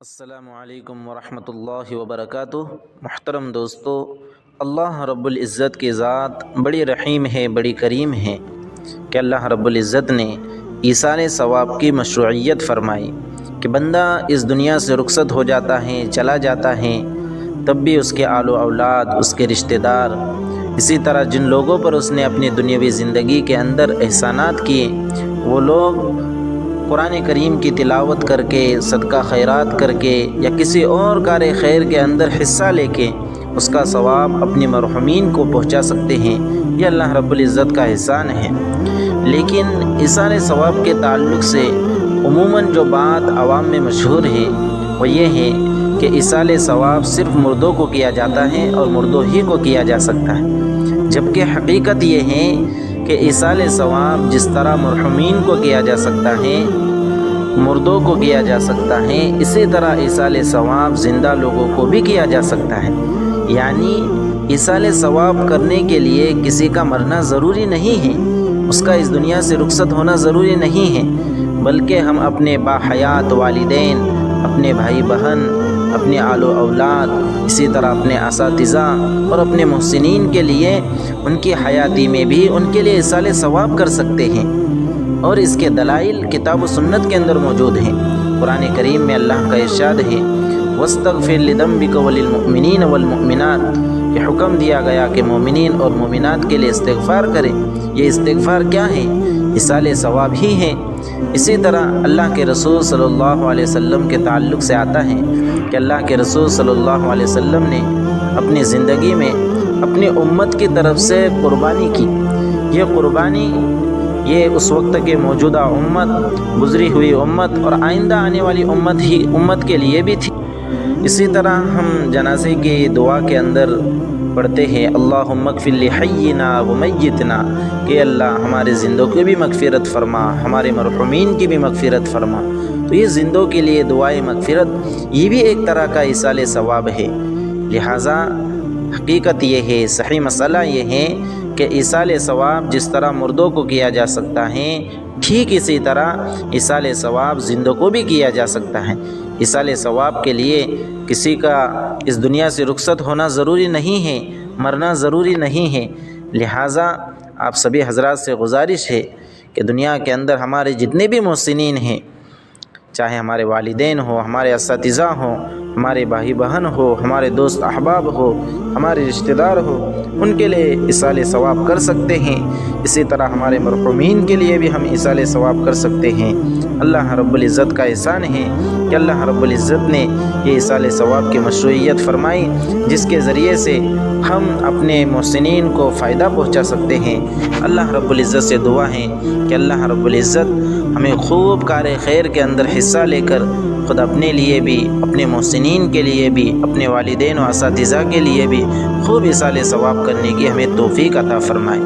السلام علیکم ورحمۃ اللہ وبرکاتہ۔ محترم دوستو، اللہ رب العزت کی ذات بڑی رحیم ہے، بڑی کریم ہے کہ اللہ رب العزت نے ایصال ثواب کی مشروعیت فرمائی کہ بندہ اس دنیا سے رخصت ہو جاتا ہے، چلا جاتا ہے، تب بھی اس کے آل و اولاد، اس کے رشتہ دار، اسی طرح جن لوگوں پر اس نے اپنی دنیاوی زندگی کے اندر احسانات کیے، وہ لوگ قرآن کریم کی تلاوت کر کے، صدقہ خیرات کر کے یا کسی اور کار خیر کے اندر حصہ لے کے اس کا ثواب اپنی مرحومین کو پہنچا سکتے ہیں۔ یہ اللہ رب العزت کا احسان ہے۔ لیکن ایصال ثواب کے تعلق سے عموماً جو بات عوام میں مشہور ہے وہ یہ ہے کہ ایصال ثواب صرف مردوں کو کیا جاتا ہے اور مردوں ہی کو کیا جا سکتا ہے، جبکہ حقیقت یہ ہے کہ ایصال ثواب جس طرح مرحومین کو کیا جا سکتا ہے، مردوں کو کیا جا سکتا ہے، اسی طرح ایصال ثواب زندہ لوگوں کو بھی کیا جا سکتا ہے۔ یعنی ایصال ثواب کرنے کے لیے کسی کا مرنا ضروری نہیں ہے، اس کا اس دنیا سے رخصت ہونا ضروری نہیں ہے، بلکہ ہم اپنے باحیات والدین، اپنے بھائی بہن، اپنے آل و اولاد، اسی طرح اپنے اساتذہ اور اپنے محسنین کے لیے ان کی حیاتی میں بھی ان کے لیے ایصال ثواب کر سکتے ہیں، اور اس کے دلائل کتاب و سنت کے اندر موجود ہیں۔ قرآن کریم میں اللہ کا ارشاد ہے وَاسْتَغْفِرْ لِذَنبِكَ وَلِلْمُؤْمِنِينَ وَالْمُؤْمِنَاتِ، کہ حکم دیا گیا کہ مومنین اور مومنات کے لیے استغفار کریں۔ یہ استغفار کیا ہے؟ ایصال ثواب ہی ہے۔ اسی طرح اللہ کے رسول صلی اللہ علیہ وسلم کے تعلق سے آتا ہے کہ اللہ کے رسول صلی اللہ علیہ وسلم نے اپنی زندگی میں اپنی امت کی طرف سے قربانی کی۔ یہ قربانی یہ اس وقت کے موجودہ امت، گزری ہوئی امت اور آئندہ آنے والی امت کے لیے بھی تھی۔ اسی طرح ہم جنازے کی دعا کے اندر پڑھتے ہیں اللہم اغفر لحینا و میتنا، کہ اللہ ہمارے زندوں کی بھی مغفرت فرما، ہمارے مرحومین کی بھی مغفرت فرما۔ تو یہ زندوں کے لیے دعائے مغفرت یہ بھی ایک طرح کا ایصال ثواب ہے۔ لہٰذا حقیقت یہ ہے، صحیح مسئلہ یہ ہے کہ ایصال ثواب جس طرح مردوں کو کیا جا سکتا ہے، ٹھیک اسی طرح ایصال ثواب زندوں کو بھی کیا جا سکتا ہے۔ ایصال ثواب کے لیے کسی کا اس دنیا سے رخصت ہونا ضروری نہیں ہے، مرنا ضروری نہیں ہے۔ لہٰذا آپ سبھی حضرات سے گزارش ہے کہ دنیا کے اندر ہمارے جتنے بھی محسنین ہیں، چاہے ہمارے والدین ہوں، ہمارے اساتذہ ہوں، ہمارے بھائی بہن ہو، ہمارے دوست احباب ہو، ہمارے رشتہ دار ہو، ان کے لیے ایصال ثواب کر سکتے ہیں۔ اسی طرح ہمارے مرحومین کے لیے بھی ہم ایصال ثواب کر سکتے ہیں۔ اللہ رب العزت کا احسان ہے کہ اللہ رب العزت نے یہ ایصال ثواب کی مشروعیت فرمائی، جس کے ذریعے سے ہم اپنے محسنین کو فائدہ پہنچا سکتے ہیں۔ اللہ رب العزت سے دعا ہے کہ اللہ رب العزت ہمیں خوب کار خیر کے اندر حصہ لے کر خود اپنے لیے بھی، اپنے محسنین کے لیے بھی، اپنے والدین و اساتذہ کے لیے بھی خوب ایصال ثواب کرنے کی ہمیں توفیق عطا فرمائے۔